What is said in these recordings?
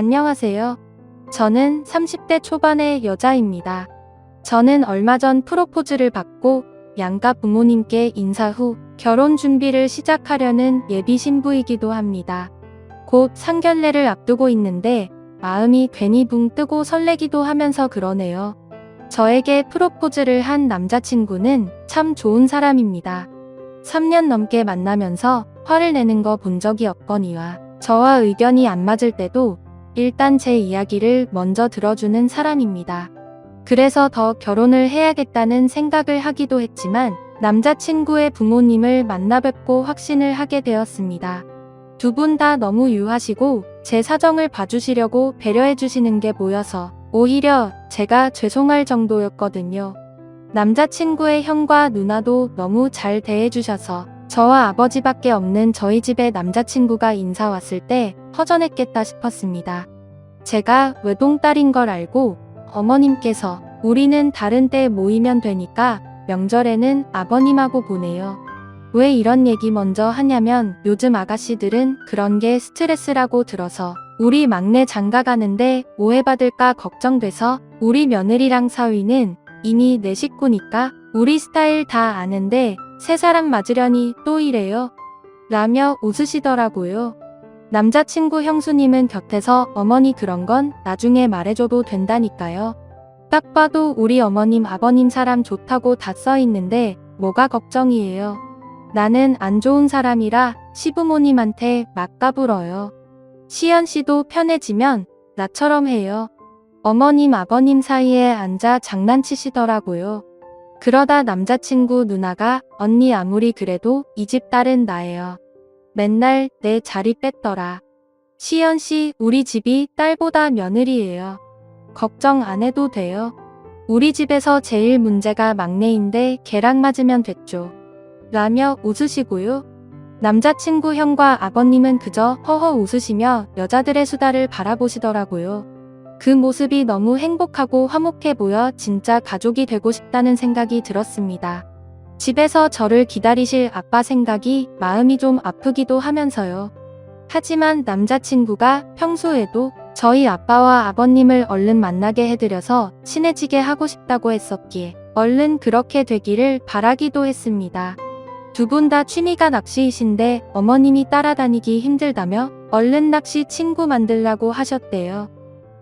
안녕하세요. 저는 30대 초반의 여자입니다. 저는 얼마 전 프로포즈를 받고 양가 부모님께 인사 후 결혼 준비를 시작하려는 예비 신부이기도 합니다. 곧 상견례를 앞두고 있는데 마음이 괜히 붕 뜨고 설레기도 하면서 그러네요. 저에게 프로포즈를 한 남자친구는 참 좋은 사람입니다. 3년 넘게 만나면서 화를 내는 거 본 적이 없거니와 저와 의견이 안 맞을 때도 일단 제 이야기를 먼저 들어주는 사람입니다. 그래서 더 결혼을 해야겠다는 생각을 하기도 했지만 남자친구의 부모님을 만나 뵙고 확신을 하게 되었습니다. 두 분 다 너무 유하시고 제 사정을 봐주시려고 배려해 주시는 게 보여서 오히려 제가 죄송할 정도였거든요. 남자친구의 형과 누나도 너무 잘 대해주셔서 저와 아버지밖에 없는 저희 집에 남자친구가 인사 왔을 때 허전했겠다 싶었습니다. 제가 외동딸인 걸 알고 어머님께서 우리는 다른 때 모이면 되니까 명절에는 아버님하고 보내요. 왜 이런 얘기 먼저 하냐면 요즘 아가씨들은 그런 게 스트레스라고 들어서 우리 막내 장가 가는데 오해받을까 걱정돼서 우리 며느리랑 사위는 이미 내 식구니까 우리 스타일 다 아는데 새 사람 맞으려니 또 이래요. 라며 웃으시더라고요. 남자친구 형수님은 곁에서 어머니 그런 건 나중에 말해줘도 된다니까요. 딱 봐도 우리 어머님 아버님 사람 좋다고 다 써있는데 뭐가 걱정이에요. 나는 안 좋은 사람이라 시부모님한테 막 까불어요. 시연씨도 편해지면 나처럼 해요. 어머님 아버님 사이에 앉아 장난치시더라고요. 그러다 남자친구 누나가 언니 아무리 그래도 이 집 딸은 나예요. 맨날 내 자리 뺐더라. 시연씨 우리 집이 딸보다 며느리예요. 걱정 안 해도 돼요. 우리 집에서 제일 문제가 막내인데 걔랑 맞으면 됐죠. 라며 웃으시고요. 남자친구 형과 아버님은 그저 허허 웃으시며 여자들의 수다를 바라보시더라고요. 그 모습이 너무 행복하고 화목해 보여 진짜 가족이 되고 싶다는 생각이 들었습니다. 집에서 저를 기다리실 아빠 생각이 마음이 좀 아프기도 하면서요. 하지만 남자친구가 평소에도 저희 아빠와 아버님을 얼른 만나게 해드려서 친해지게 하고 싶다고 했었기에 얼른 그렇게 되기를 바라기도 했습니다. 두 분 다 취미가 낚시이신데 어머님이 따라다니기 힘들다며 얼른 낚시 친구 만들라고 하셨대요.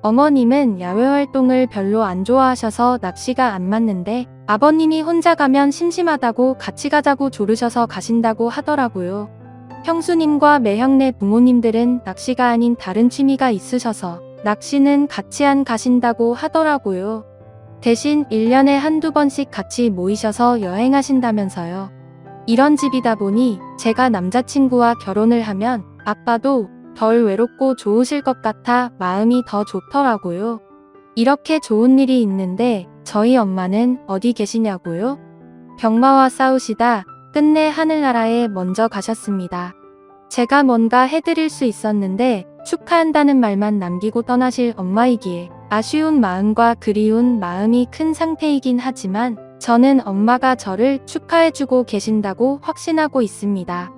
어머님은 야외 활동을 별로 안 좋아하셔서 낚시가 안 맞는데 아버님이 혼자 가면 심심하다고 같이 가자고 조르셔서 가신다고 하더라고요. 형수님과 매형네 부모님들은 낚시가 아닌 다른 취미가 있으셔서 낚시는 같이 안 가신다고 하더라고요. 대신 1년에 한두 번씩 같이 모이셔서 여행하신다면서요. 이런 집이다 보니 제가 남자친구와 결혼을 하면 아빠도 덜 외롭고 좋으실 것 같아 마음이 더 좋더라고요. 이렇게 좋은 일이 있는데 저희 엄마는 어디 계시냐고요? 병마와 싸우시다 끝내 하늘나라에 먼저 가셨습니다. 제가 뭔가 해드릴 수 있었는데 축하한다는 말만 남기고 떠나실 엄마이기에 아쉬운 마음과 그리운 마음이 큰 상태이긴 하지만 저는 엄마가 저를 축하해주고 계신다고 확신하고 있습니다.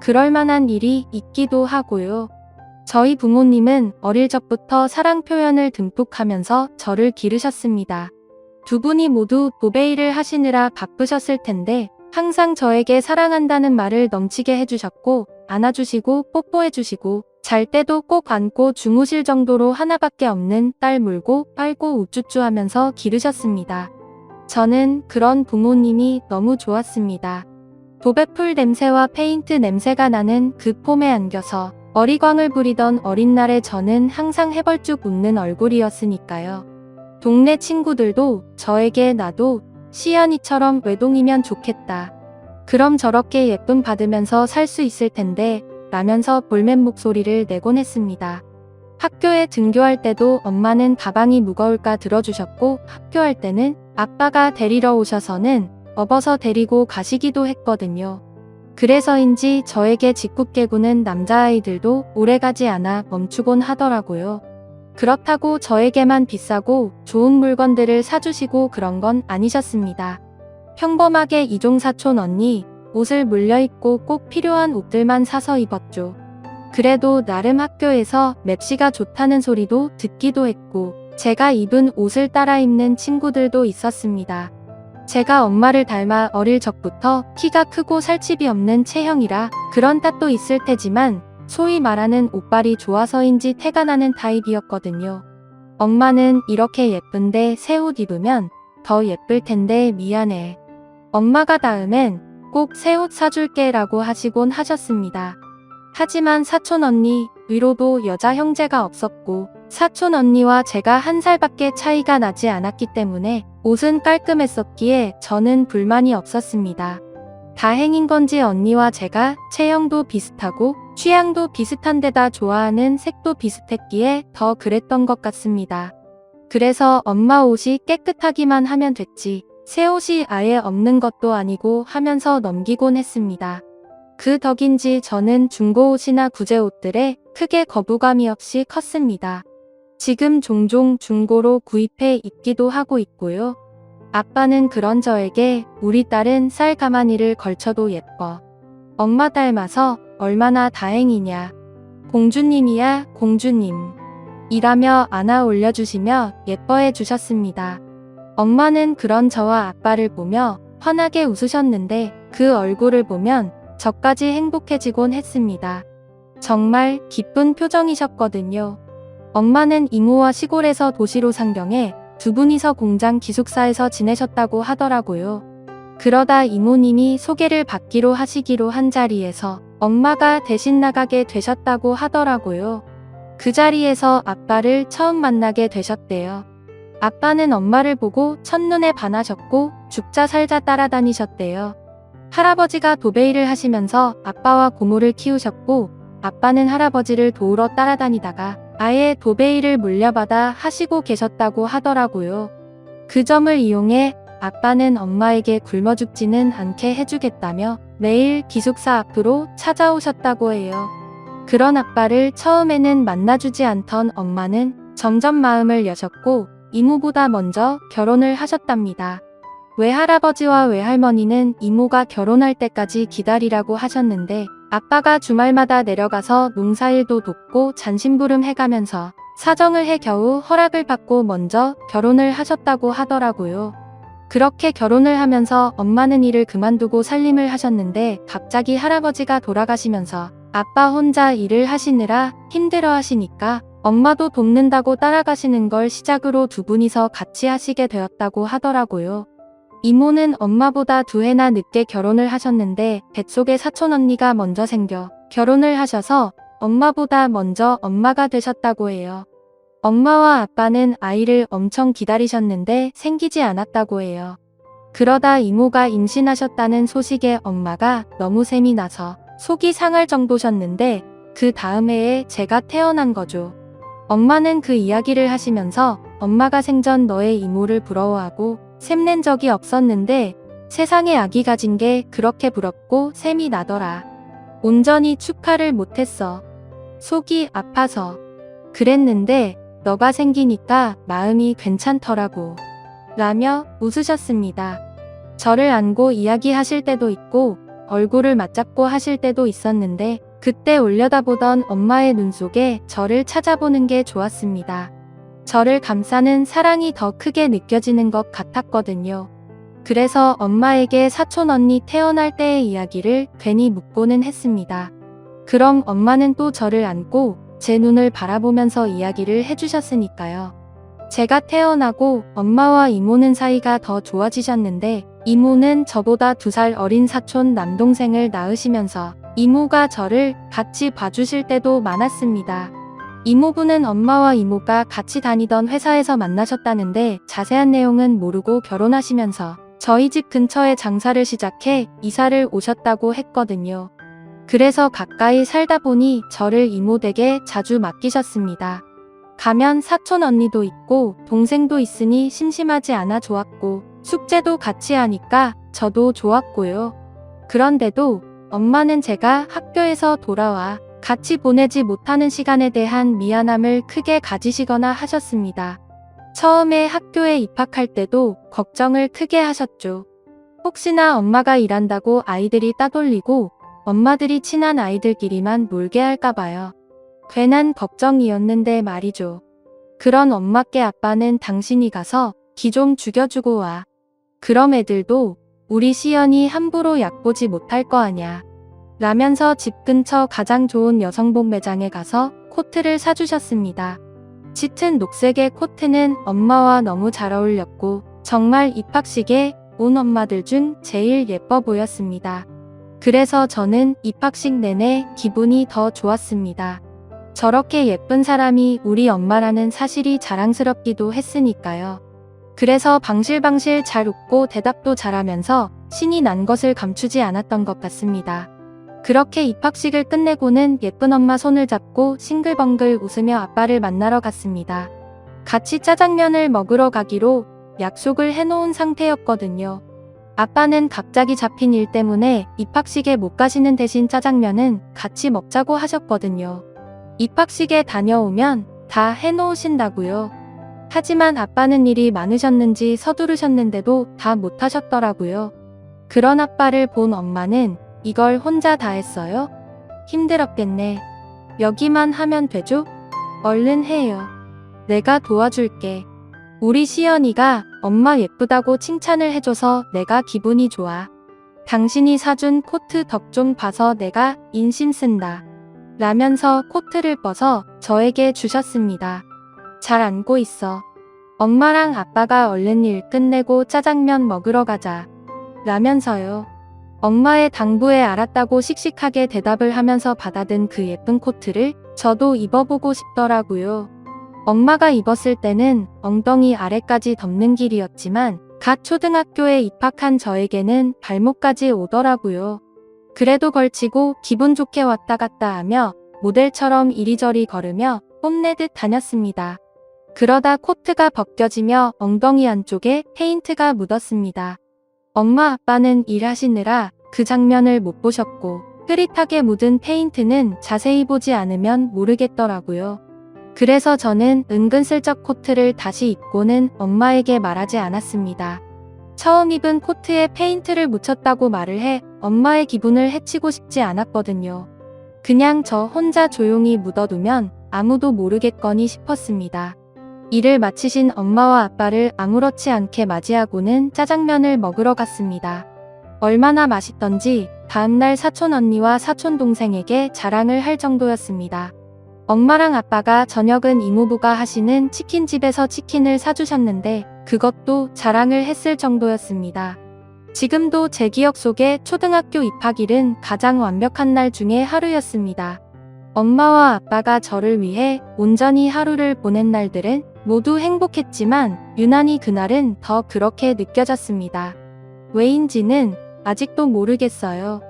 그럴 만한 일이 있기도 하고요. 저희 부모님은 어릴 적부터 사랑 표현을 듬뿍 하면서 저를 기르셨습니다. 두 분이 모두 도베이를 하시느라 바쁘셨을 텐데 항상 저에게 사랑한다는 말을 넘치게 해주셨고 안아주시고 뽀뽀해주시고 잘 때도 꼭 안고 주무실 정도로 하나밖에 없는 딸 물고 빨고 우쭈쭈 하면서 기르셨습니다. 저는 그런 부모님이 너무 좋았습니다. 도배풀 냄새와 페인트 냄새가 나는 그 폼에 안겨서 어리광을 부리던 어린 날의 저는 항상 해벌쭉 웃는 얼굴이었으니까요. 동네 친구들도 저에게 나도 시연이처럼 외동이면 좋겠다. 그럼 저렇게 예쁨 받으면서 살 수 있을 텐데 라면서 볼멘 목소리를 내곤 했습니다. 학교에 등교할 때도 엄마는 가방이 무거울까 들어주셨고 학교할 때는 아빠가 데리러 오셔서는 업어서 데리고 가시기도 했거든요. 그래서인지 저에게 짓궂게 구는 남자아이들도 오래가지 않아 멈추곤 하더라고요. 그렇다고 저에게만 비싸고 좋은 물건들을 사주시고 그런 건 아니셨습니다. 평범하게 이종사촌 언니 옷을 물려입고 꼭 필요한 옷들만 사서 입었죠. 그래도 나름 학교에서 맵시가 좋다는 소리도 듣기도 했고 제가 입은 옷을 따라 입는 친구들도 있었습니다. 제가 엄마를 닮아 어릴 적부터 키가 크고 살집이 없는 체형이라 그런 탓도 있을 테지만 소위 말하는 옷발이 좋아서인지 태가 나는 타입이었거든요. 엄마는 이렇게 예쁜데 새 옷 입으면 더 예쁠 텐데 미안해. 엄마가 다음엔 꼭 새 옷 사줄게 라고 하시곤 하셨습니다. 하지만 사촌 언니 위로도 여자 형제가 없었고 사촌 언니와 제가 1살밖에 차이가 나지 않았기 때문에 옷은 깔끔했었기에 저는 불만이 없었습니다. 다행인 건지 언니와 제가 체형도 비슷하고 취향도 비슷한 데다 좋아하는 색도 비슷했기에 더 그랬던 것 같습니다. 그래서 엄마 옷이 깨끗하기만 하면 됐지 새 옷이 아예 없는 것도 아니고 하면서 넘기곤 했습니다. 그 덕인지 저는 중고 옷이나 구제 옷들에 크게 거부감이 없이 컸습니다. 지금 종종 중고로 구입해 입기도 하고 있고요. 아빠는 그런 저에게 우리 딸은 쌀 가마니를 걸쳐도 예뻐. 엄마 닮아서 얼마나 다행이냐. 공주님이야 공주님. 이라며 안아 올려주시며 예뻐해 주셨습니다. 엄마는 그런 저와 아빠를 보며 환하게 웃으셨는데 그 얼굴을 보면 저까지 행복해지곤 했습니다. 정말 기쁜 표정이셨거든요. 엄마는 이모와 시골에서 도시로 상경해 두 분이서 공장 기숙사에서 지내셨다고 하더라고요. 그러다 이모님이 소개를 받기로 하시기로 한 자리에서 엄마가 대신 나가게 되셨다고 하더라고요. 그 자리에서 아빠를 처음 만나게 되셨대요. 아빠는 엄마를 보고 첫눈에 반하셨고 죽자 살자 따라다니셨대요. 할아버지가 도배일을 하시면서 아빠와 고모를 키우셨고 아빠는 할아버지를 도우러 따라다니다가 아예 도배일을 물려받아 하시고 계셨다고 하더라고요. 그 점을 이용해 아빠는 엄마에게 굶어 죽지는 않게 해주겠다며 매일 기숙사 앞으로 찾아오셨다고 해요. 그런 아빠를 처음에는 만나주지 않던 엄마는 점점 마음을 여셨고 이모보다 먼저 결혼을 하셨답니다. 외할아버지와 외할머니는 이모가 결혼할 때까지 기다리라고 하셨는데 아빠가 주말마다 내려가서 농사일도 돕고 잔심부름 해가면서 사정을 해 겨우 허락을 받고 먼저 결혼을 하셨다고 하더라고요. 그렇게 결혼을 하면서 엄마는 일을 그만두고 살림을 하셨는데 갑자기 할아버지가 돌아가시면서 아빠 혼자 일을 하시느라 힘들어 하시니까 엄마도 돕는다고 따라가시는 걸 시작으로 두 분이서 같이 하시게 되었다고 하더라고요. 이모는 엄마보다 2해나 늦게 결혼을 하셨는데 뱃속에 사촌 언니가 먼저 생겨 결혼을 하셔서 엄마보다 먼저 엄마가 되셨다고 해요. 엄마와 아빠는 아이를 엄청 기다리셨는데 생기지 않았다고 해요. 그러다 이모가 임신하셨다는 소식에 엄마가 너무 셈이 나서 속이 상할 정도셨는데 그 다음 해에 제가 태어난 거죠. 엄마는 그 이야기를 하시면서 엄마가 생전 너의 이모를 부러워하고 샘낸 적이 없었는데 세상에 아기 가진 게 그렇게 부럽고 샘이 나더라. 온전히 축하를 못했어. 속이 아파서. 그랬는데 너가 생기니까 마음이 괜찮더라고. 라며 웃으셨습니다. 저를 안고 이야기하실 때도 있고 얼굴을 맞잡고 하실 때도 있었는데 그때 올려다보던 엄마의 눈 속에 저를 찾아보는 게 좋았습니다. 저를 감싸는 사랑이 더 크게 느껴지는 것 같았거든요. 그래서 엄마에게 사촌 언니 태어날 때의 이야기를 괜히 묻고는 했습니다. 그럼 엄마는 또 저를 안고 제 눈을 바라보면서 이야기를 해주셨으니까요. 제가 태어나고 엄마와 이모는 사이가 더 좋아지셨는데 이모는 저보다 2살 어린 사촌 남동생을 낳으시면서 이모가 저를 같이 봐주실 때도 많았습니다. 이모부는 엄마와 이모가 같이 다니던 회사에서 만나셨다는데 자세한 내용은 모르고 결혼하시면서 저희 집 근처에 장사를 시작해 이사를 오셨다고 했거든요. 그래서 가까이 살다 보니 저를 이모 댁에 자주 맡기셨습니다. 가면 사촌 언니도 있고 동생도 있으니 심심하지 않아 좋았고 숙제도 같이 하니까 저도 좋았고요. 그런데도 엄마는 제가 학교에서 돌아와 같이 보내지 못하는 시간에 대한 미안함을 크게 가지시거나 하셨습니다. 처음에 학교에 입학할 때도 걱정을 크게 하셨죠. 혹시나 엄마가 일한다고 아이들이 따돌리고 엄마들이 친한 아이들끼리만 놀게 할까봐요. 괜한 걱정이었는데 말이죠. 그런 엄마께 아빠는 당신이 가서 기 좀 죽여주고 와. 그럼 애들도 우리 시연이 함부로 약 보지 못할 거 아냐. 라면서 집 근처 가장 좋은 여성복 매장에 가서 코트를 사주셨습니다. 짙은 녹색의 코트는 엄마와 너무 잘 어울렸고 정말 입학식에 온 엄마들 중 제일 예뻐 보였습니다. 그래서 저는 입학식 내내 기분이 더 좋았습니다. 저렇게 예쁜 사람이 우리 엄마라는 사실이 자랑스럽기도 했으니까요. 그래서 방실방실 잘 웃고 대답도 잘하면서 신이 난 것을 감추지 않았던 것 같습니다. 그렇게 입학식을 끝내고는 예쁜 엄마 손을 잡고 싱글벙글 웃으며 아빠를 만나러 갔습니다. 같이 짜장면을 먹으러 가기로 약속을 해놓은 상태였거든요. 아빠는 갑자기 잡힌 일 때문에 입학식에 못 가시는 대신 짜장면은 같이 먹자고 하셨거든요. 입학식에 다녀오면 다 해놓으신다고요. 하지만 아빠는 일이 많으셨는지 서두르셨는데도 다 못하셨더라고요. 그런 아빠를 본 엄마는 이걸 혼자 다 했어요? 힘들었겠네. 여기만 하면 되죠? 얼른 해요. 내가 도와줄게. 우리 시연이가 엄마 예쁘다고 칭찬을 해줘서 내가 기분이 좋아. 당신이 사준 코트 덕 좀 봐서 내가 인심 쓴다. 라면서 코트를 벗어 저에게 주셨습니다. 잘 안고 있어. 엄마랑 아빠가 얼른 일 끝내고 짜장면 먹으러 가자. 라면서요. 엄마의 당부에 알았다고 씩씩하게 대답을 하면서 받아든 그 예쁜 코트를 저도 입어보고 싶더라고요. 엄마가 입었을 때는 엉덩이 아래까지 덮는 길이었지만 갓 초등학교에 입학한 저에게는 발목까지 오더라고요. 그래도 걸치고 기분 좋게 왔다 갔다 하며 모델처럼 이리저리 걸으며 뽐내듯 다녔습니다. 그러다 코트가 벗겨지며 엉덩이 안쪽에 페인트가 묻었습니다. 엄마 아빠는 일하시느라 그 장면을 못 보셨고 흐릿하게 묻은 페인트는 자세히 보지 않으면 모르겠더라고요. 그래서 저는 은근슬쩍 코트를 다시 입고는 엄마에게 말하지 않았습니다. 처음 입은 코트에 페인트를 묻혔다고 말을 해 엄마의 기분을 해치고 싶지 않았거든요. 그냥 저 혼자 조용히 묻어두면 아무도 모르겠거니 싶었습니다. 일을 마치신 엄마와 아빠를 아무렇지 않게 맞이하고는 짜장면을 먹으러 갔습니다. 얼마나 맛있던지 다음날 사촌 언니와 사촌 동생에게 자랑을 할 정도였습니다. 엄마랑 아빠가 저녁은 이모부가 하시는 치킨집에서 치킨을 사주셨는데 그것도 자랑을 했을 정도였습니다. 지금도 제 기억 속에 초등학교 입학일은 가장 완벽한 날 중에 하루였습니다. 엄마와 아빠가 저를 위해 온전히 하루를 보낸 날들은 모두 행복했지만 유난히 그날은 더 그렇게 느껴졌습니다. 왜인지는 아직도 모르겠어요.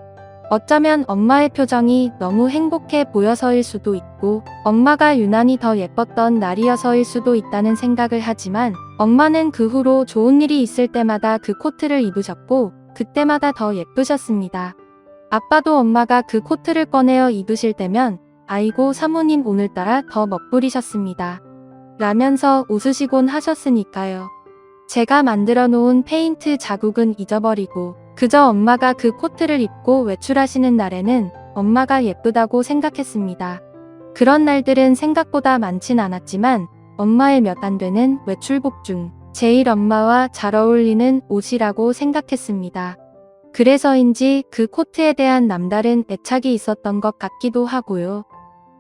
어쩌면 엄마의 표정이 너무 행복해 보여서일 수도 있고 엄마가 유난히 더 예뻤던 날이어서일 수도 있다는 생각을 하지만 엄마는 그 후로 좋은 일이 있을 때마다 그 코트를 입으셨고 그때마다 더 예쁘셨습니다. 아빠도 엄마가 그 코트를 꺼내어 입으실 때면 아이고 사모님 오늘따라 더 멋부리셨습니다. 라면서 웃으시곤 하셨으니까요. 제가 만들어 놓은 페인트 자국은 잊어버리고 그저 엄마가 그 코트를 입고 외출하시는 날에는 엄마가 예쁘다고 생각했습니다. 그런 날들은 생각보다 많진 않았지만 엄마의 몇 안 되는 외출복 중 제일 엄마와 잘 어울리는 옷이라고 생각했습니다. 그래서인지 그 코트에 대한 남다른 애착이 있었던 것 같기도 하고요.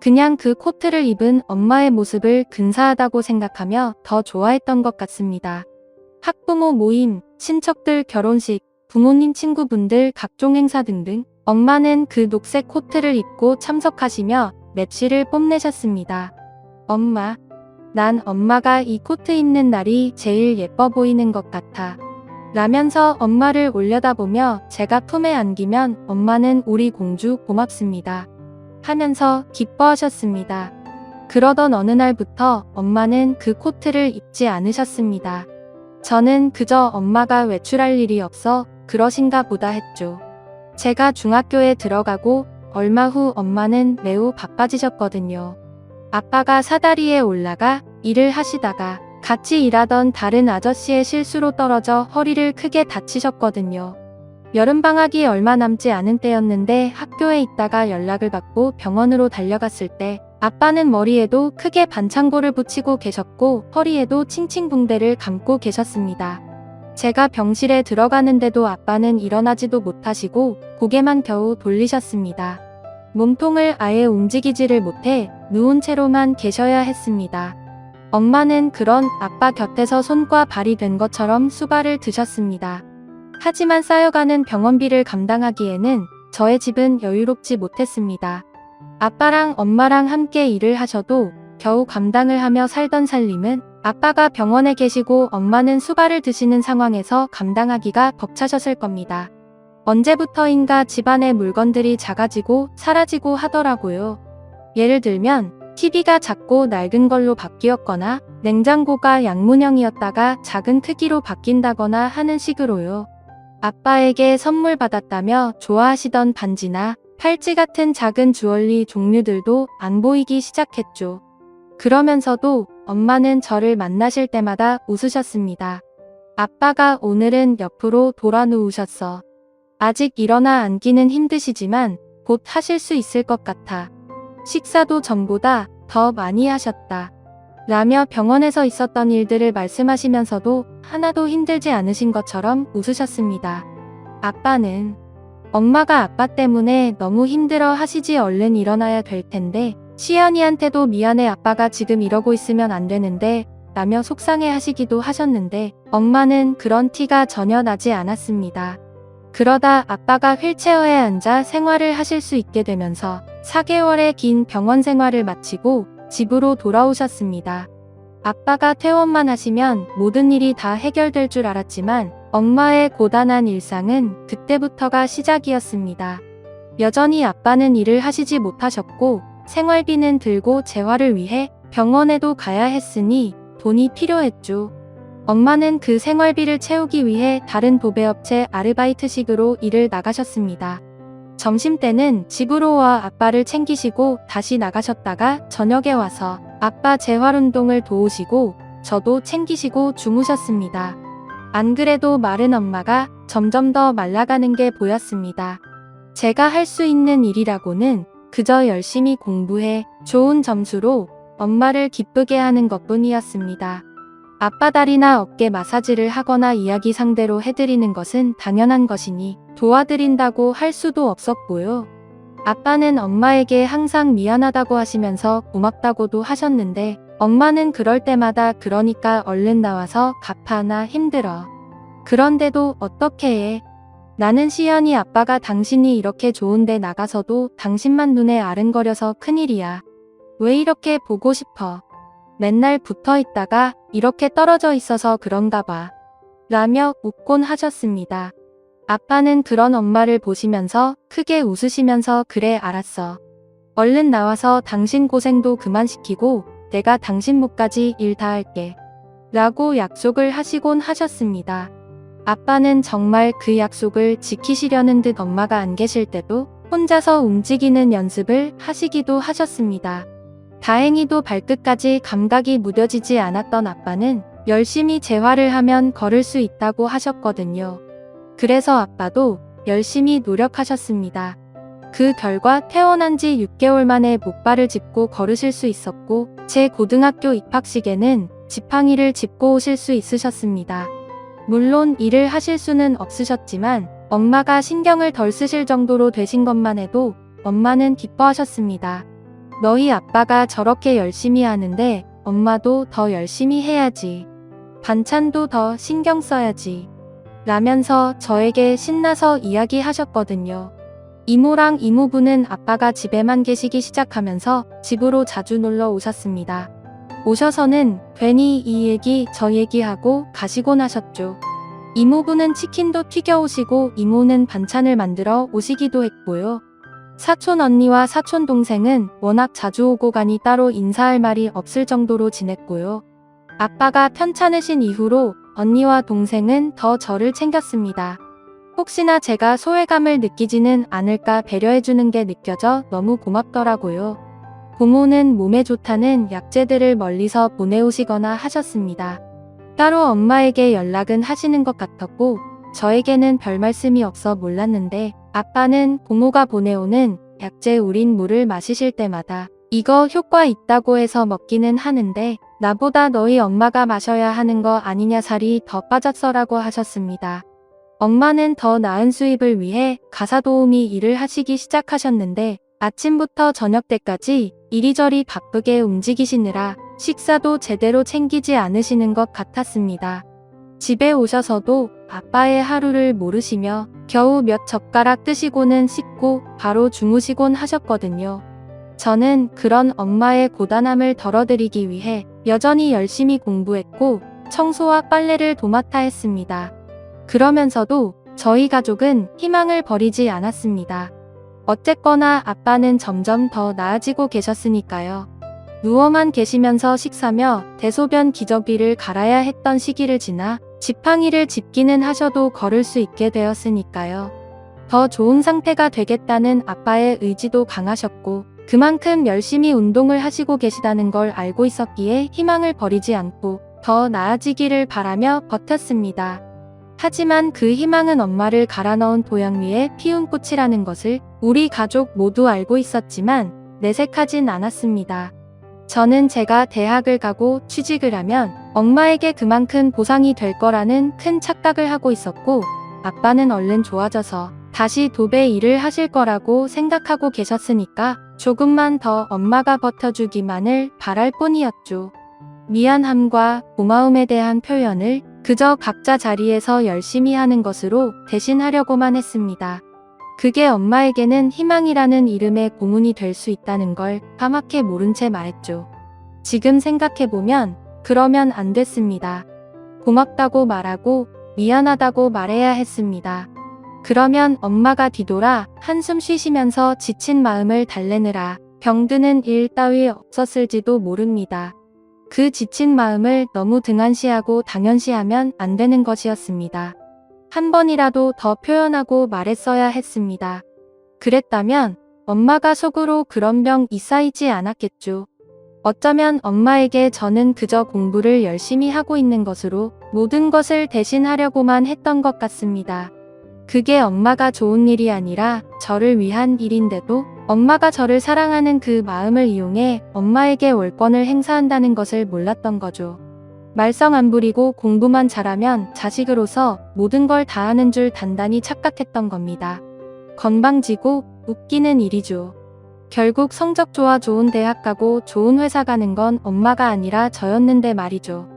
그냥 그 코트를 입은 엄마의 모습을 근사하다고 생각하며 더 좋아했던 것 같습니다. 학부모 모임, 친척들 결혼식, 부모님 친구분들 각종 행사 등등 엄마는 그 녹색 코트를 입고 참석하시며 맵시를 뽐내셨습니다. 엄마, 난 엄마가 이 코트 입는 날이 제일 예뻐 보이는 것 같아. 라면서 엄마를 올려다보며 제가 품에 안기면 엄마는 우리 공주 고맙습니다. 하면서 기뻐하셨습니다. 그러던 어느 날부터 엄마는 그 코트를 입지 않으셨습니다. 저는 그저 엄마가 외출할 일이 없어 그러신가 보다 했죠. 제가 중학교에 들어가고 얼마 후 엄마는 매우 바빠지셨거든요. 아빠가 사다리에 올라가 일을 하시다가 같이 일하던 다른 아저씨의 실수로 떨어져 허리를 크게 다치셨거든요. 여름방학이 얼마 남지 않은 때였는데 학교에 있다가 연락을 받고 병원으로 달려갔을 때 아빠는 머리에도 크게 반창고를 붙이고 계셨고 허리에도 칭칭붕대를 감고 계셨습니다. 제가 병실에 들어가는데도 아빠는 일어나지도 못하시고 고개만 겨우 돌리셨습니다. 몸통을 아예 움직이지를 못해 누운 채로만 계셔야 했습니다. 엄마는 그런 아빠 곁에서 손과 발이 된 것처럼 수발을 드셨습니다. 하지만 쌓여가는 병원비를 감당하기에는 저의 집은 여유롭지 못했습니다. 아빠랑 엄마랑 함께 일을 하셔도 겨우 감당을 하며 살던 살림은 아빠가 병원에 계시고 엄마는 수발을 드시는 상황에서 감당하기가 벅차셨을 겁니다. 언제부터인가 집안의 물건들이 작아지고 사라지고 하더라고요. 예를 들면 TV가 작고 낡은 걸로 바뀌었거나 냉장고가 양문형이었다가 작은 크기로 바뀐다거나 하는 식으로요. 아빠에게 선물 받았다며 좋아하시던 반지나 팔찌 같은 작은 주얼리 종류들도 안 보이기 시작했죠. 그러면서도 엄마는 저를 만나실 때마다 웃으셨습니다. 아빠가 오늘은 옆으로 돌아 누우셨어. 아직 일어나 앉기는 힘드시지만 곧 하실 수 있을 것 같아. 식사도 전보다 더 많이 하셨다. 라며 병원에서 있었던 일들을 말씀하시면서도 하나도 힘들지 않으신 것처럼 웃으셨습니다. 아빠는 엄마가 아빠 때문에 너무 힘들어 하시지 얼른 일어나야 될 텐데 시연이한테도 미안해 아빠가 지금 이러고 있으면 안 되는데 라며 속상해 하시기도 하셨는데 엄마는 그런 티가 전혀 나지 않았습니다. 그러다 아빠가 휠체어에 앉아 생활을 하실 수 있게 되면서 4개월의 긴 병원 생활을 마치고 집으로 돌아오셨습니다. 아빠가 퇴원만 하시면 모든 일이 다 해결될 줄 알았지만 엄마의 고단한 일상은 그때부터가 시작이었습니다. 여전히 아빠는 일을 하시지 못하셨고 생활비는 들고 재활을 위해 병원에도 가야 했으니 돈이 필요했죠. 엄마는 그 생활비를 채우기 위해 다른 도배업체 아르바이트식으로 일을 나가셨습니다. 점심때는 집으로 와 아빠를 챙기시고 다시 나가셨다가 저녁에 와서 아빠 재활운동을 도우시고 저도 챙기시고 주무셨습니다. 안 그래도 마른 엄마가 점점 더 말라가는 게 보였습니다. 제가 할 수 있는 일이라고는 그저 열심히 공부해 좋은 점수로 엄마를 기쁘게 하는 것뿐이었습니다. 아빠 다리나 어깨 마사지를 하거나 이야기 상대로 해드리는 것은 당연한 것이니 도와드린다고 할 수도 없었고요. 아빠는 엄마에게 항상 미안하다고 하시면서 고맙다고도 하셨는데 엄마는 그럴 때마다 그러니까 얼른 나와서 갚아나 힘들어. 그런데도 어떻게 해? 나는 시연이 아빠가 당신이 이렇게 좋은데 나가서도 당신만 눈에 아른거려서 큰일이야. 왜 이렇게 보고 싶어? 맨날 붙어 있다가 이렇게 떨어져 있어서 그런가 봐. 라며 웃곤 하셨습니다. 아빠는 그런 엄마를 보시면서 크게 웃으시면서 그래 알았어. 얼른 나와서 당신 고생도 그만 시키고 내가 당신 몫까지 일 다 할게. 라고 약속을 하시곤 하셨습니다. 아빠는 정말 그 약속을 지키시려는 듯 엄마가 안 계실 때도 혼자서 움직이는 연습을 하시기도 하셨습니다. 다행히도 발끝까지 감각이 무뎌지지 않았던 아빠는 열심히 재활을 하면 걸을 수 있다고 하셨거든요. 그래서 아빠도 열심히 노력하셨습니다. 그 결과 퇴원한 지 6개월 만에 목발을 짚고 걸으실 수 있었고 제 고등학교 입학식에는 지팡이를 짚고 오실 수 있으셨습니다. 물론 일을 하실 수는 없으셨지만 엄마가 신경을 덜 쓰실 정도로 되신 것만 해도 엄마는 기뻐하셨습니다. 너희 아빠가 저렇게 열심히 하는데 엄마도 더 열심히 해야지. 반찬도 더 신경 써야지. 라면서 저에게 신나서 이야기하셨거든요. 이모랑 이모부는 아빠가 집에만 계시기 시작하면서 집으로 자주 놀러 오셨습니다. 오셔서는 괜히 이 얘기 저 얘기하고 가시곤 하셨죠. 이모부는 치킨도 튀겨 오시고 이모는 반찬을 만들어 오시기도 했고요. 사촌 언니와 사촌 동생은 워낙 자주 오고 가니 따로 인사할 말이 없을 정도로 지냈고요. 아빠가 편찮으신 이후로 언니와 동생은 더 저를 챙겼습니다. 혹시나 제가 소외감을 느끼지는 않을까 배려해주는 게 느껴져 너무 고맙더라고요. 부모는 몸에 좋다는 약재들을 멀리서 보내오시거나 하셨습니다. 따로 엄마에게 연락은 하시는 것 같았고 저에게는 별 말씀이 없어 몰랐는데 아빠는 부모가 보내오는 약재 우린 물을 마시실 때마다 이거 효과 있다고 해서 먹기는 하는데 나보다 너희 엄마가 마셔야 하는 거 아니냐 살이 더 빠졌어라고 하셨습니다. 엄마는 더 나은 수입을 위해 가사도우미 일을 하시기 시작하셨는데 아침부터 저녁 때까지 이리저리 바쁘게 움직이시느라 식사도 제대로 챙기지 않으시는 것 같았습니다. 집에 오셔서도 아빠의 하루를 모르시며 겨우 몇 젓가락 드시고는 씻고 바로 주무시곤 하셨거든요. 저는 그런 엄마의 고단함을 덜어드리기 위해 여전히 열심히 공부했고 청소와 빨래를 도맡아 했습니다. 그러면서도 저희 가족은 희망을 버리지 않았습니다. 어쨌거나 아빠는 점점 더 나아지고 계셨으니까요. 누워만 계시면서 식사며 대소변 기저귀를 갈아야 했던 시기를 지나 지팡이를 짚기는 하셔도 걸을 수 있게 되었으니까요. 더 좋은 상태가 되겠다는 아빠의 의지도 강하셨고 그만큼 열심히 운동을 하시고 계시다는 걸 알고 있었기에 희망을 버리지 않고 더 나아지기를 바라며 버텼습니다. 하지만 그 희망은 엄마를 갈아 넣은 토양 위에 피운 꽃이라는 것을 우리 가족 모두 알고 있었지만 내색하진 않았습니다. 저는 제가 대학을 가고 취직을 하면 엄마에게 그만큼 보상이 될 거라는 큰 착각을 하고 있었고 아빠는 얼른 좋아져서 다시 도배 일을 하실 거라고 생각하고 계셨으니까 조금만 더 엄마가 버텨주기만을 바랄 뿐이었죠. 미안함과 고마움에 대한 표현을 그저 각자 자리에서 열심히 하는 것으로 대신하려고만 했습니다. 그게 엄마에게는 희망이라는 이름의 고문이 될 수 있다는 걸 까맣게 모른 채 말했죠. 지금 생각해보면 그러면 안 됐습니다. 고맙다고 말하고 미안하다고 말해야 했습니다. 그러면 엄마가 뒤돌아 한숨 쉬시면서 지친 마음을 달래느라 병드는 일 따위 없었을지도 모릅니다. 그 지친 마음을 너무 등한시하고 당연시하면 안 되는 것이었습니다. 한 번이라도 더 표현하고 말했어야 했습니다. 그랬다면 엄마가 속으로 그런 병이 쌓이지 않았겠죠. 어쩌면 엄마에게 저는 그저 공부를 열심히 하고 있는 것으로 모든 것을 대신하려고만 했던 것 같습니다. 그게 엄마가 좋은 일이 아니라 저를 위한 일인데도 엄마가 저를 사랑하는 그 마음을 이용해 엄마에게 월권을 행사한다는 것을 몰랐던 거죠. 말썽 안 부리고 공부만 잘하면 자식으로서 모든 걸 다 하는 줄 단단히 착각했던 겁니다. 건방지고 웃기는 일이죠. 결국 성적 좋아 좋은 대학 가고 좋은 회사 가는 건 엄마가 아니라 저였는데 말이죠.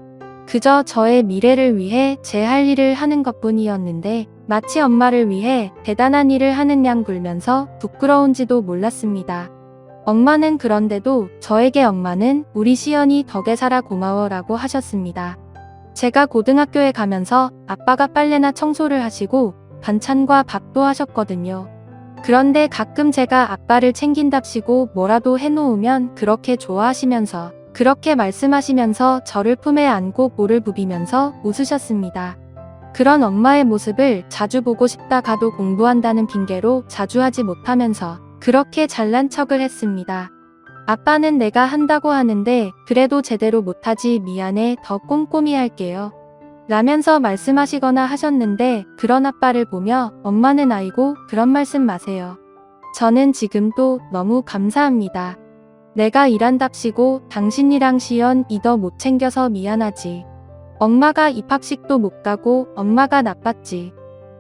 그저 저의 미래를 위해 제 할 일을 하는 것뿐이었는데 마치 엄마를 위해 대단한 일을 하는 양 굴면서 부끄러운지도 몰랐습니다. 엄마는 그런데도 저에게 엄마는 우리 시연이 덕에 살아 고마워라고 하셨습니다. 제가 고등학교에 가면서 아빠가 빨래나 청소를 하시고 반찬과 밥도 하셨거든요. 그런데 가끔 제가 아빠를 챙긴답시고 뭐라도 해놓으면 그렇게 좋아하시면서 그렇게 말씀하시면서 저를 품에 안고 볼을 부비면서 웃으셨습니다. 그런 엄마의 모습을 자주 보고 싶다 가도 공부한다는 핑계로 자주 하지 못하면서 그렇게 잘난 척을 했습니다. 아빠는 내가 한다고 하는데 그래도 제대로 못하지 미안해 더 꼼꼼히 할게요. 라면서 말씀하시거나 하셨는데 그런 아빠를 보며 엄마는 아이고 그런 말씀 마세요. 저는 지금도 너무 감사합니다. 내가 일한답시고 당신이랑 시연 이더 못 챙겨서 미안하지. 엄마가 입학식도 못 가고 엄마가 나빴지.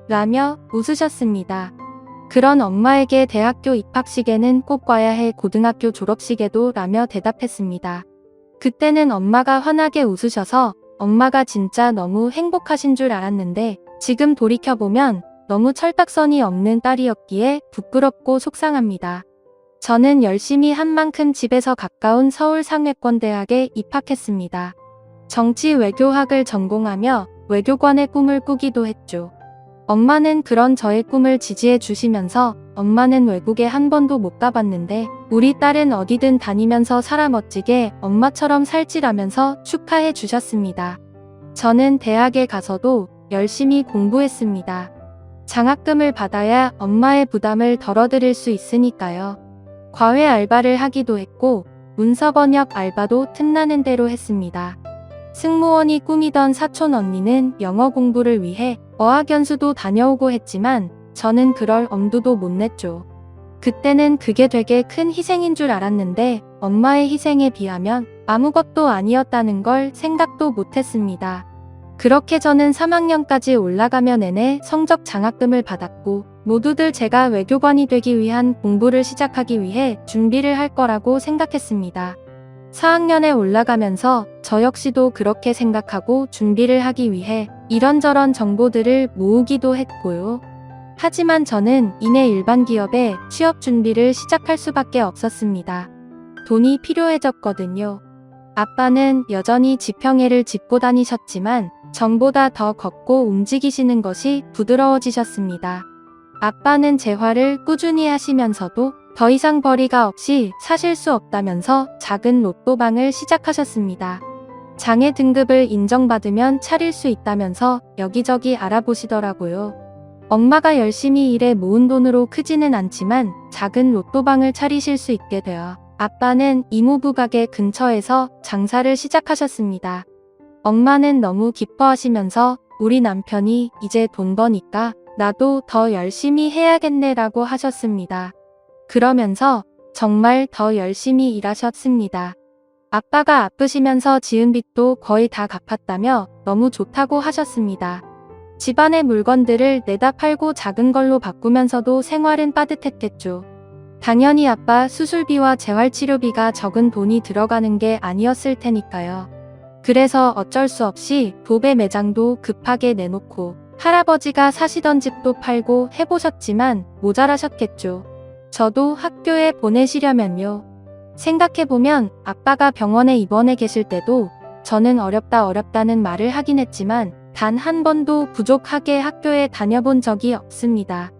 라며 웃으셨습니다. 그런 엄마에게 대학교 입학식에는 꼭 가야 해 고등학교 졸업식에도 라며 대답했습니다. 그때는 엄마가 환하게 웃으셔서 엄마가 진짜 너무 행복하신 줄 알았는데 지금 돌이켜보면 너무 철딱선이 없는 딸이었기에 부끄럽고 속상합니다. 저는 열심히 한 만큼 집에서 가까운 서울상회권대학에 입학했습니다. 정치 외교학을 전공하며 외교관의 꿈을 꾸기도 했죠. 엄마는 그런 저의 꿈을 지지해 주시면서 엄마는 외국에 한 번도 못 가봤는데 우리 딸은 어디든 다니면서 살아 멋지게 엄마처럼 살지라면서 축하해 주셨습니다. 저는 대학에 가서도 열심히 공부했습니다. 장학금을 받아야 엄마의 부담을 덜어드릴 수 있으니까요. 과외 알바를 하기도 했고 문서 번역 알바도 틈나는 대로 했습니다. 승무원이 꿈이던 사촌 언니는 영어 공부를 위해 어학연수도 다녀오고 했지만 저는 그럴 엄두도 못 냈죠. 그때는 그게 되게 큰 희생인 줄 알았는데 엄마의 희생에 비하면 아무것도 아니었다는 걸 생각도 못했습니다. 그렇게 저는 3학년까지 올라가며 내내 성적 장학금을 받았고 모두들 제가 외교관이 되기 위한 공부를 시작하기 위해 준비를 할 거라고 생각했습니다. 4학년에 올라가면서 저 역시도 그렇게 생각하고 준비를 하기 위해 이런저런 정보들을 모으기도 했고요. 하지만 저는 이내 일반 기업에 취업 준비를 시작할 수밖에 없었습니다. 돈이 필요해졌거든요. 아빠는 여전히 지평해를 짚고 다니셨지만 전보다 더 걷고 움직이시는 것이 부드러워지셨습니다. 아빠는 재활을 꾸준히 하시면서도 더 이상 벌이가 없이 사실 수 없다면서 작은 로또방을 시작하셨습니다. 장애 등급을 인정받으면 차릴 수 있다면서 여기저기 알아보시더라고요. 엄마가 열심히 일해 모은 돈으로 크지는 않지만 작은 로또방을 차리실 수 있게 되어 아빠는 이모부 가게 근처에서 장사를 시작하셨습니다. 엄마는 너무 기뻐하시면서 우리 남편이 이제 돈 버니까 나도 더 열심히 해야겠네라고 하셨습니다. 그러면서 정말 더 열심히 일하셨습니다. 아빠가 아프시면서 지은 빚도 거의 다 갚았다며 너무 좋다고 하셨습니다. 집안의 물건들을 내다 팔고 작은 걸로 바꾸면서도 생활은 빠듯했겠죠. 당연히 아빠 수술비와 재활치료비가 적은 돈이 들어가는 게 아니었을 테니까요. 그래서 어쩔 수 없이 도배 매장도 급하게 내놓고 할아버지가 사시던 집도 팔고 해보셨지만 모자라셨겠죠. 저도 학교에 보내시려면요. 생각해보면 아빠가 병원에 입원해 계실 때도 저는 어렵다는 말을 하긴 했지만 단 한 번도 부족하게 학교에 다녀본 적이 없습니다.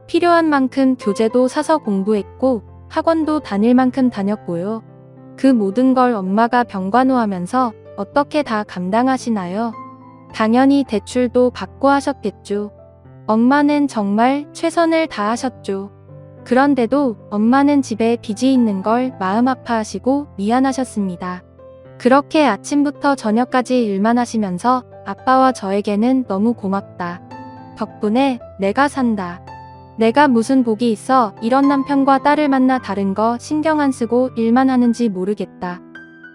필요한 만큼 교재도 사서 공부했고 학원도 다닐 만큼 다녔고요. 그 모든 걸 엄마가 병간호하면서 어떻게 다 감당하시나요? 당연히 대출도 받고 하셨겠죠. 엄마는 정말 최선을 다하셨죠. 그런데도 엄마는 집에 빚이 있는 걸 마음 아파하시고 미안하셨습니다. 그렇게 아침부터 저녁까지 일만 하시면서 아빠와 저에게는 너무 고맙다. 덕분에 내가 산다. 내가 무슨 복이 있어 이런 남편과 딸을 만나 다른 거 신경 안 쓰고 일만 하는지 모르겠다.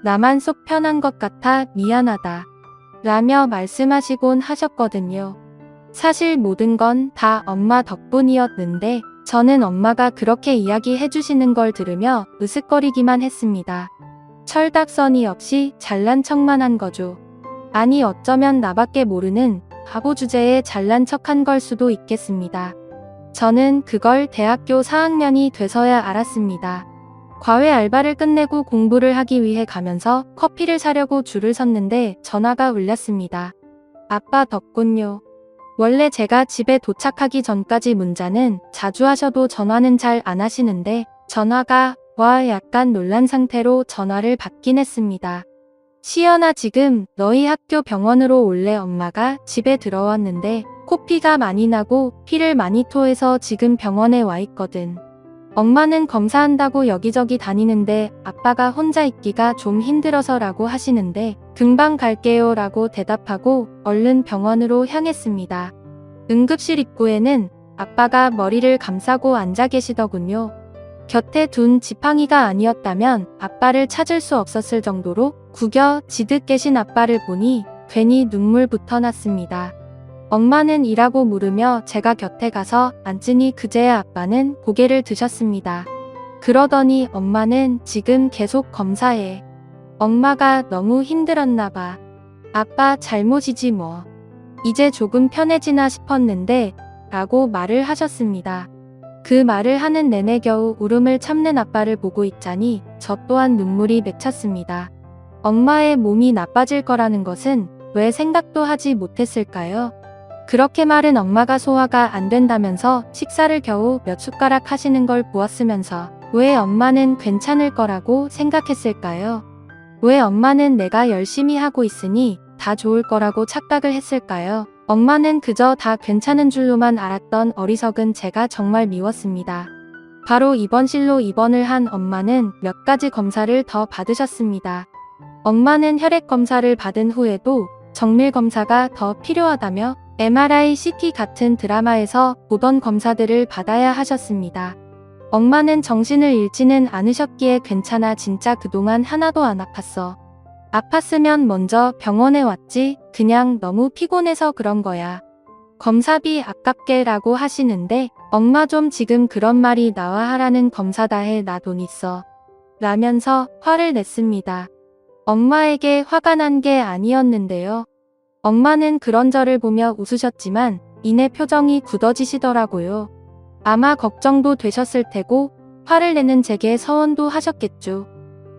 나만 속 편한 것 같아 미안하다. 라며 말씀하시곤 하셨거든요. 사실 모든 건 다 엄마 덕분이었는데 저는 엄마가 그렇게 이야기해 주시는 걸 들으며 으쓱거리기만 했습니다. 철딱서니 없이 잘난 척만 한 거죠. 아니 어쩌면 나밖에 모르는 바보 주제에 잘난 척한 걸 수도 있겠습니다. 저는 그걸 대학교 4학년이 돼서야 알았습니다. 과외 알바를 끝내고 공부를 하기 위해 가면서 커피를 사려고 줄을 섰는데 전화가 울렸습니다. 아빠 덕분요. 원래 제가 집에 도착하기 전까지 문자는 자주 하셔도 전화는 잘 안 하시는데 전화가 와 약간 놀란 상태로 전화를 받긴 했습니다. 시연아 지금 너희 학교 병원으로 올래 엄마가 집에 들어왔는데 코피가 많이 나고 피를 많이 토해서 지금 병원에 와 있거든. 엄마는 검사한다고 여기저기 다니는데 아빠가 혼자 있기가 좀 힘들어서 라고 하시는데 금방 갈게요 라고 대답하고 얼른 병원으로 향했습니다. 응급실 입구에는 아빠가 머리를 감싸고 앉아 계시더군요. 곁에 둔 지팡이가 아니었다면 아빠를 찾을 수 없었을 정도로 구겨지듯 계신 아빠를 보니 괜히 눈물부터 났습니다. 엄마는 이라고 물으며 제가 곁에 가서 앉으니 그제야 아빠는 고개를 드셨습니다. 그러더니 엄마는 지금 계속 검사해. 엄마가 너무 힘들었나 봐. 아빠 잘못이지 뭐. 이제 조금 편해지나 싶었는데 라고 말을 하셨습니다. 그 말을 하는 내내 겨우 울음을 참는 아빠를 보고 있자니 저 또한 눈물이 맺혔습니다. 엄마의 몸이 나빠질 거라는 것은 왜 생각도 하지 못했을까요? 그렇게 말은 엄마가 소화가 안 된다면서 식사를 겨우 몇 숟가락 하시는 걸 보았으면서 왜 엄마는 괜찮을 거라고 생각했을까요? 왜 엄마는 내가 열심히 하고 있으니 다 좋을 거라고 착각을 했을까요? 엄마는 그저 다 괜찮은 줄로만 알았던 어리석은 제가 정말 미웠습니다. 바로 입원실로 입원을 한 엄마는 몇 가지 검사를 더 받으셨습니다. 엄마는 혈액 검사를 받은 후에도 정밀 검사가 더 필요하다며 MRI, CT 같은 드라마에서 보던 검사들을 받아야 하셨습니다. 엄마는 정신을 잃지는 않으셨기에 괜찮아, 진짜 그동안 하나도 안 아팠어. 아팠으면 먼저 병원에 왔지, 그냥 너무 피곤해서 그런 거야. 검사비 아깝게 라고 하시는데 엄마 좀 지금 그런 말이 나와, 하라는 검사 다 해, 나 돈 있어. 라면서 화를 냈습니다. 엄마에게 화가 난 게 아니었는데요. 엄마는 그런 저를 보며 웃으셨지만 이내 표정이 굳어지시더라고요. 아마 걱정도 되셨을 테고 화를 내는 제게 서원도 하셨겠죠.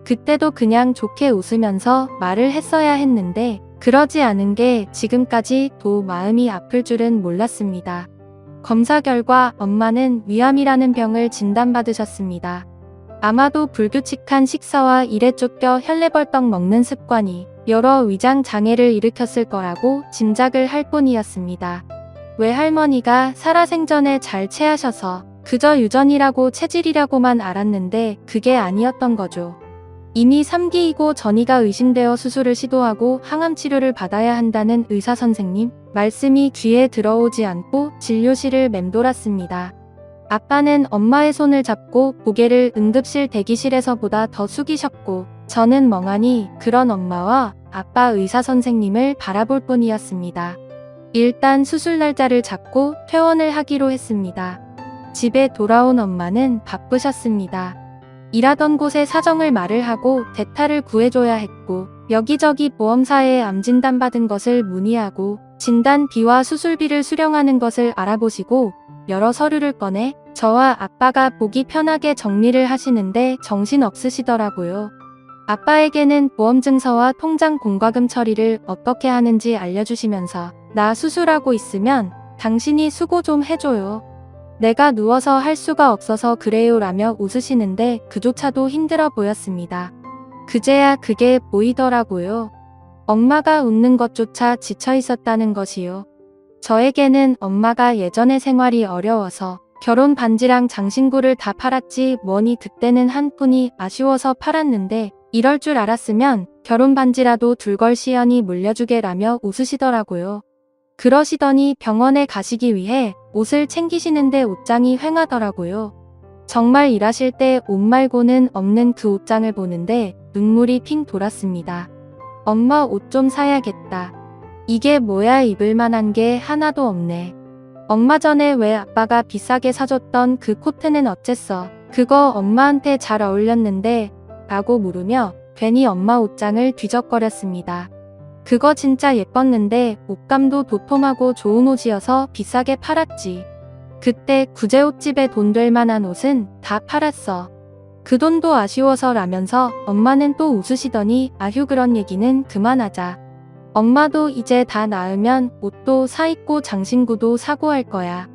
그때도 그냥 좋게 웃으면서 말을 했어야 했는데 그러지 않은 게 지금까지 더 마음이 아플 줄은 몰랐습니다. 검사 결과 엄마는 위암이라는 병을 진단받으셨습니다. 아마도 불규칙한 식사와 일에 쫓겨 혈레벌떡 먹는 습관이 여러 위장 장애를 일으켰을 거라고 짐작을 할 뿐이었습니다. 외할머니가 살아생전에 잘 체하셔서 그저 유전이라고 체질이라고만 알았는데 그게 아니었던 거죠. 이미 3기이고 전이가 의심되어 수술을 시도하고 항암 치료를 받아야 한다는 의사 선생님 말씀이 귀에 들어오지 않고 진료실을 맴돌았습니다. 아빠는 엄마의 손을 잡고 고개를 응급실 대기실에서보다 더 숙이셨고 저는 멍하니 그런 엄마와 아빠 의사 선생님을 바라볼 뿐이었습니다. 일단 수술 날짜를 잡고 퇴원을 하기로 했습니다. 집에 돌아온 엄마는 바쁘셨습니다. 일하던 곳에 사정을 말을 하고 대타를 구해줘야 했고 여기저기 보험사에 암 진단받은 것을 문의하고 진단비와 수술비를 수령하는 것을 알아보시고 여러 서류를 꺼내 저와 아빠가 보기 편하게 정리를 하시는데 정신없으시더라고요. 아빠에게는 보험증서와 통장 공과금 처리를 어떻게 하는지 알려주시면서 나 수술하고 있으면 당신이 수고 좀 해줘요. 내가 누워서 할 수가 없어서 그래요 라며 웃으시는데 그조차도 힘들어 보였습니다. 그제야 그게 보이더라고요. 엄마가 웃는 것조차 지쳐 있었다는 것이요. 저에게는 엄마가 예전의 생활이 어려워서 결혼 반지랑 장신구를 다 팔았지 뭐니 그때는 한 푼이 아쉬워서 팔았는데 이럴 줄 알았으면 결혼 반지라도 둘걸 시연이 물려주게 라며 웃으시더라고요. 그러시더니 병원에 가시기 위해 옷을 챙기시는데 옷장이 휑하더라고요. 정말 일하실 때 옷 말고는 없는 그 옷장을 보는데 눈물이 핑 돌았습니다. 엄마 옷 좀 사야겠다. 이게 뭐야, 입을 만한 게 하나도 없네. 엄마 전에 왜 아빠가 비싸게 사줬던 그 코트는 어쨌어? 그거 엄마한테 잘 어울렸는데 라고 물으며 괜히 엄마 옷장을 뒤적거렸습니다. 그거 진짜 예뻤는데 옷감도 도톰하고 좋은 옷이어서 비싸게 팔았지. 그때 구제옷집에 돈 될 만한 옷은 다 팔았어. 그 돈도 아쉬워서 라면서 엄마는 또 웃으시더니 아휴 그런 얘기는 그만하자. 엄마도 이제 다 나으면 옷도 사 입고 장신구도 사고 할 거야.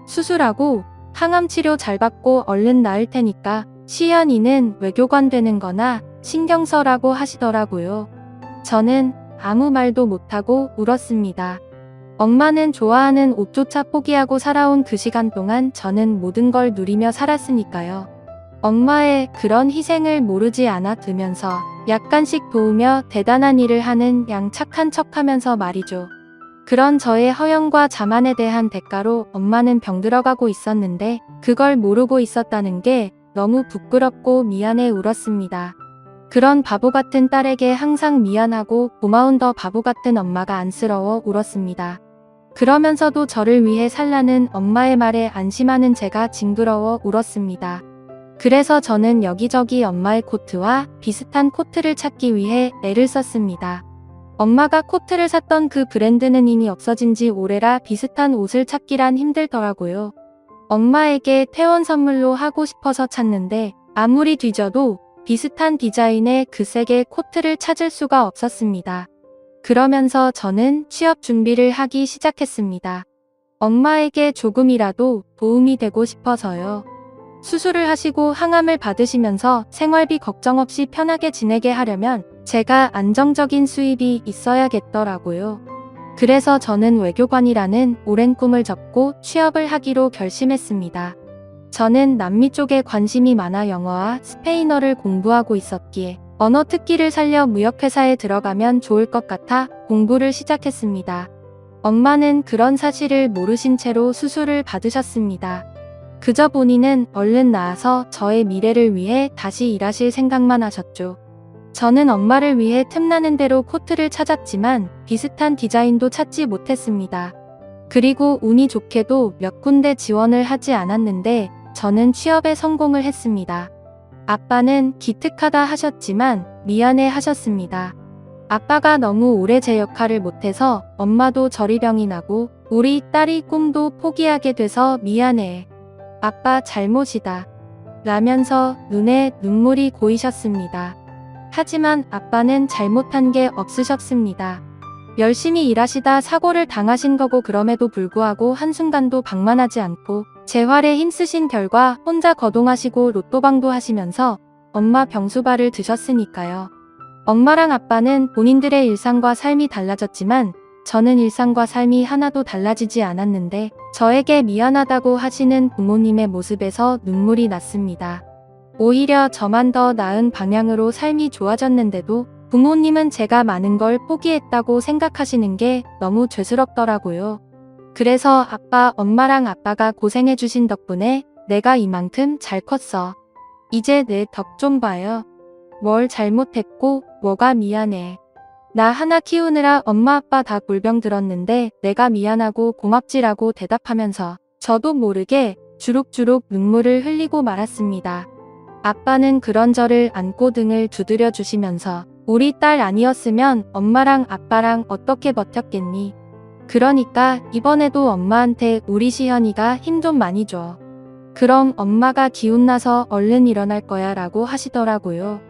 수술하고 항암 치료 잘 받고 얼른 나을 테니까 시연이는 외교관 되는 거나 신경 써라고 하시더라고요. 저는 아무 말도 못하고 울었습니다. 엄마는 좋아하는 옷조차 포기하고 살아온 그 시간 동안 저는 모든 걸 누리며 살았으니까요. 엄마의 그런 희생을 모르지 않아 들면서 약간씩 도우며 대단한 일을 하는 양 착한 척하면서 말이죠. 그런 저의 허영과 자만에 대한 대가로 엄마는 병들어가고 있었는데 그걸 모르고 있었다는 게 너무 부끄럽고 미안해 울었습니다. 그런 바보 같은 딸에게 항상 미안하고 고마운 더 바보 같은 엄마가 안쓰러워 울었습니다. 그러면서도 저를 위해 살라는 엄마의 말에 안심하는 제가 징그러워 울었습니다. 그래서 저는 여기저기 엄마의 코트와 비슷한 코트를 찾기 위해 애를 썼습니다. 엄마가 코트를 샀던 그 브랜드는 이미 없어진 지 오래라 비슷한 옷을 찾기란 힘들더라고요. 엄마에게 퇴원 선물로 하고 싶어서 찾는데 아무리 뒤져도 비슷한 디자인의 그 색의 코트를 찾을 수가 없었습니다. 그러면서 저는 취업 준비를 하기 시작했습니다. 엄마에게 조금이라도 도움이 되고 싶어서요. 수술을 하시고 항암을 받으시면서 생활비 걱정 없이 편하게 지내게 하려면 제가 안정적인 수입이 있어야겠더라고요. 그래서 저는 외교관이라는 오랜 꿈을 접고 취업을 하기로 결심했습니다. 저는 남미 쪽에 관심이 많아 영어와 스페인어를 공부하고 있었기에 언어 특기를 살려 무역회사에 들어가면 좋을 것 같아 공부를 시작했습니다. 엄마는 그런 사실을 모르신 채로 수술을 받으셨습니다. 그저 본인은 얼른 나아서 저의 미래를 위해 다시 일하실 생각만 하셨죠. 저는 엄마를 위해 틈나는 대로 코트를 찾았지만 비슷한 디자인도 찾지 못했습니다. 그리고 운이 좋게도 몇 군데 지원을 하지 않았는데 저는 취업에 성공을 했습니다. 아빠는 기특하다 하셨지만 미안해 하셨습니다. 아빠가 너무 오래 제 역할을 못해서 엄마도 저리병이 나고 우리 딸이 꿈도 포기하게 돼서 미안해. 아빠 잘못이다. 라면서 눈에 눈물이 고이셨습니다. 하지만 아빠는 잘못한 게 없으셨습니다. 열심히 일하시다 사고를 당하신 거고 그럼에도 불구하고 한순간도 방만하지 않고 재활에 힘쓰신 결과 혼자 거동하시고 로또방도 하시면서 엄마 병수발을 드셨으니까요. 엄마랑 아빠는 본인들의 일상과 삶이 달라졌지만 저는 일상과 삶이 하나도 달라지지 않았는데 저에게 미안하다고 하시는 부모님의 모습에서 눈물이 났습니다. 오히려 저만 더 나은 방향으로 삶이 좋아졌는데도 부모님은 제가 많은 걸 포기했다고 생각하시는 게 너무 죄스럽더라고요. 그래서 아빠, 엄마랑 아빠가 고생해주신 덕분에 내가 이만큼 잘 컸어. 이제 내 덕 좀 봐요. 뭘 잘못했고 뭐가 미안해. 나 하나 키우느라 엄마 아빠 다 골병 들었는데 내가 미안하고 고맙지라고 대답하면서 저도 모르게 주룩주룩 눈물을 흘리고 말았습니다. 아빠는 그런 저를 안고 등을 두드려 주시면서 우리 딸 아니었으면 엄마랑 아빠랑 어떻게 버텼겠니? 그러니까 이번에도 엄마한테 우리 시현이가 힘 좀 많이 줘. 그럼 엄마가 기운나서 얼른 일어날 거야 라고 하시더라고요.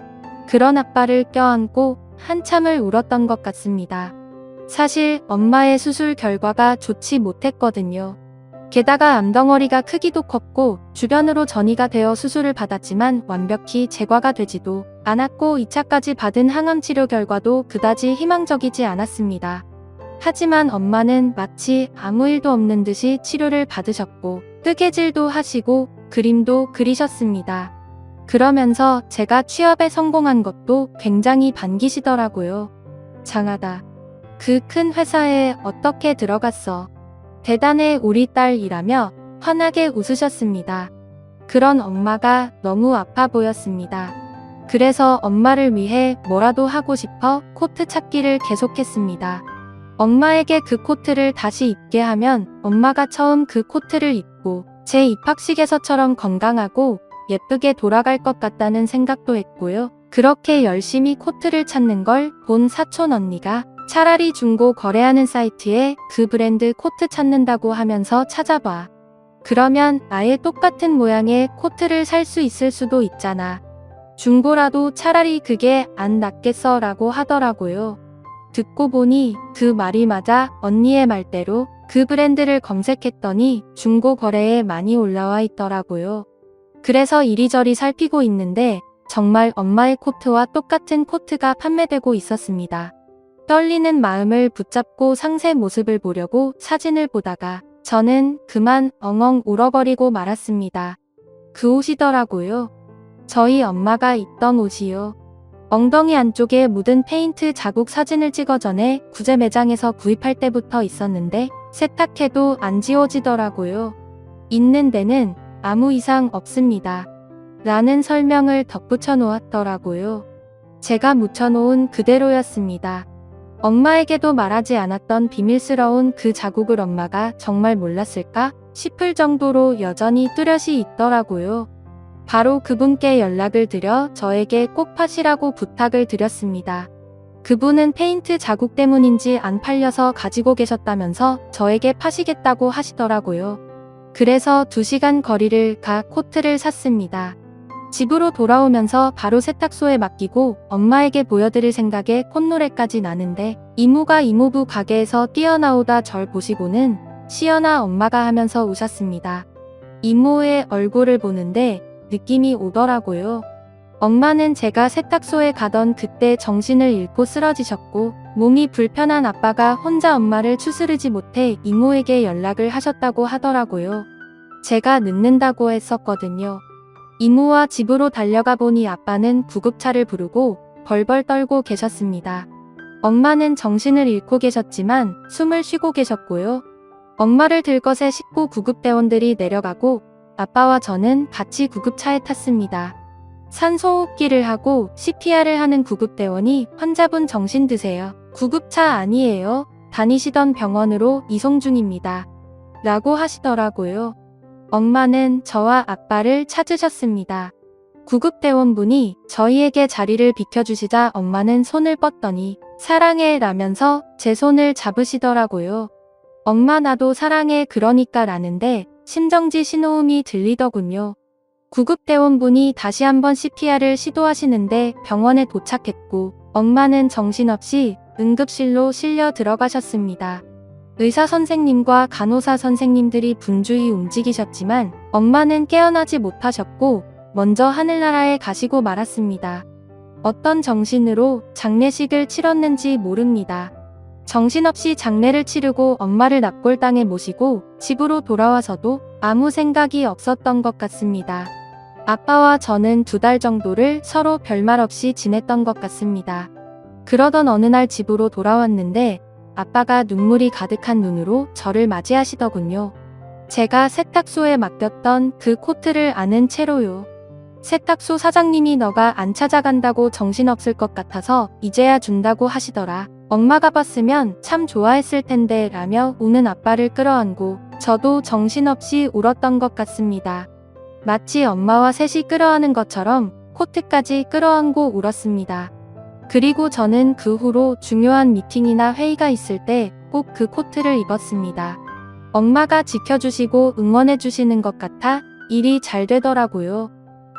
그런 아빠를 껴안고 한참을 울었던 것 같습니다. 사실 엄마의 수술 결과가 좋지 못했거든요. 게다가 암덩어리가 크기도 컸고 주변으로 전이가 되어 수술을 받았지만 완벽히 제거가 되지도 않았고 2차까지 받은 항암치료 결과도 그다지 희망적이지 않았습니다. 하지만 엄마는 마치 아무 일도 없는 듯이 치료를 받으셨고 뜨개질도 하시고 그림도 그리셨습니다. 그러면서 제가 취업에 성공한 것도 굉장히 반기시더라고요. 장하다. 그 큰 회사에 어떻게 들어갔어? 대단해 우리 딸 이라며 환하게 웃으셨습니다. 그런 엄마가 너무 아파 보였습니다. 그래서 엄마를 위해 뭐라도 하고 싶어 코트 찾기를 계속했습니다. 엄마에게 그 코트를 다시 입게 하면 엄마가 처음 그 코트를 입고 제 입학식에서처럼 건강하고 예쁘게 돌아갈 것 같다는 생각도 했고요. 그렇게 열심히 코트를 찾는 걸 본 사촌 언니가 차라리 중고 거래하는 사이트에 그 브랜드 코트 찾는다고 하면서 찾아봐. 그러면 아예 똑같은 모양의 코트를 살 수 있을 수도 있잖아. 중고라도 차라리 그게 안 낫겠어 라고 하더라고요. 듣고 보니 그 말이 맞아 언니의 말대로 그 브랜드를 검색했더니 중고 거래에 많이 올라와 있더라고요. 그래서 이리저리 살피고 있는데 정말 엄마의 코트와 똑같은 코트가 판매되고 있었습니다. 떨리는 마음을 붙잡고 상세 모습을 보려고 사진을 보다가 저는 그만 엉엉 울어버리고 말았습니다. 그 옷이더라고요. 저희 엄마가 입던 옷이요. 엉덩이 안쪽에 묻은 페인트 자국 사진을 찍어 전에 구제 매장에서 구입할 때부터 있었는데 세탁해도 안 지워지더라고요. 있는 데는 아무 이상 없습니다. 라는 설명을 덧붙여 놓았더라고요. 제가 묻혀놓은 그대로였습니다. 엄마에게도 말하지 않았던 비밀스러운 그 자국을 엄마가 정말 몰랐을까 싶을 정도로 여전히 뚜렷이 있더라고요. 바로 그분께 연락을 드려 저에게 꼭 파시라고 부탁을 드렸습니다. 그분은 페인트 자국 때문인지 안 팔려서 가지고 계셨다면서 저에게 파시겠다고 하시더라고요. 그래서 2시간 거리를 가 코트를 샀습니다. 집으로 돌아오면서 바로 세탁소에 맡기고 엄마에게 보여드릴 생각에 콧노래까지 나는데 이모가 이모부 가게에서 뛰어나오다 절 보시고는 시연아 엄마가 하면서 우셨습니다. 이모의 얼굴을 보는데 느낌이 오더라고요. 엄마는 제가 세탁소에 가던 그때 정신을 잃고 쓰러지셨고 몸이 불편한 아빠가 혼자 엄마를 추스르지 못해 이모에게 연락을 하셨다고 하더라고요. 제가 늦는다고 했었거든요. 이모와 집으로 달려가 보니 아빠는 구급차를 부르고 벌벌 떨고 계셨습니다. 엄마는 정신을 잃고 계셨지만 숨을 쉬고 계셨고요. 엄마를 들것에 싣고 구급대원들이 내려가고 아빠와 저는 같이 구급차에 탔습니다. 산소호흡기를 하고 CPR을 하는 구급대원이 환자분 정신 드세요. 구급차 아니에요. 다니시던 병원으로 이송 중입니다. 라고 하시더라고요. 엄마는 저와 아빠를 찾으셨습니다. 구급대원분이 저희에게 자리를 비켜주시자 엄마는 손을 뻗더니 사랑해 라면서 제 손을 잡으시더라고요. 엄마 나도 사랑해 그러니까 라는데 심정지 신호음이 들리더군요. 구급대원분이 다시 한번 CPR을 시도하시는데 병원에 도착했고 엄마는 정신없이 응급실로 실려 들어가셨습니다. 의사 선생님과 간호사 선생님들이 분주히 움직이셨지만 엄마는 깨어나지 못하셨고 먼저 하늘나라에 가시고 말았습니다. 어떤 정신으로 장례식을 치렀는지 모릅니다. 정신없이 장례를 치르고 엄마를 납골당에 모시고 집으로 돌아와서도 아무 생각이 없었던 것 같습니다. 아빠와 저는 2달 정도를 서로 별말 없이 지냈던 것 같습니다. 그러던 어느 날 집으로 돌아왔는데 아빠가 눈물이 가득한 눈으로 저를 맞이하시더군요. 제가 세탁소에 맡겼던 그 코트를 아는 채로요. 세탁소 사장님이 너가 안 찾아간다고 정신없을 것 같아서 이제야 준다고 하시더라. 엄마가 봤으면 참 좋아했을 텐데 라며 우는 아빠를 끌어안고 저도 정신없이 울었던 것 같습니다. 마치 엄마와 셋이 끌어안은 것처럼 코트까지 끌어안고 울었습니다. 그리고 저는 그 후로 중요한 미팅이나 회의가 있을 때 꼭 그 코트를 입었습니다. 엄마가 지켜주시고 응원해주시는 것 같아 일이 잘 되더라고요.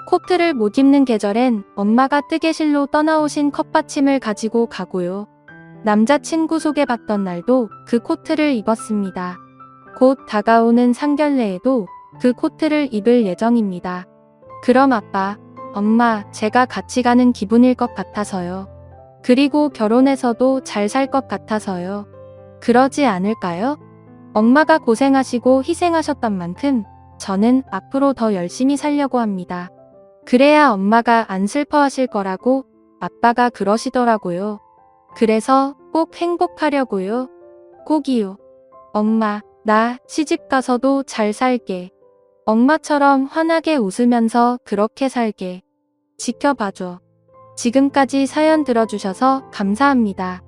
코트를 못 입는 계절엔 엄마가 뜨개실로 떠나오신 컵받침을 가지고 가고요. 남자친구 소개받던 날도 그 코트를 입었습니다. 곧 다가오는 상견례에도 그 코트를 입을 예정입니다. 그럼 아빠, 엄마, 제가 같이 가는 기분일 것 같아서요. 그리고 결혼해서도 잘 살 것 같아서요. 그러지 않을까요? 엄마가 고생하시고 희생하셨던 만큼 저는 앞으로 더 열심히 살려고 합니다. 그래야 엄마가 안 슬퍼하실 거라고 아빠가 그러시더라고요. 그래서 꼭 행복하려고요. 꼭이요. 엄마, 나 시집 가서도 잘 살게. 엄마처럼 환하게 웃으면서 그렇게 살게. 지켜봐줘. 지금까지 사연 들어주셔서 감사합니다.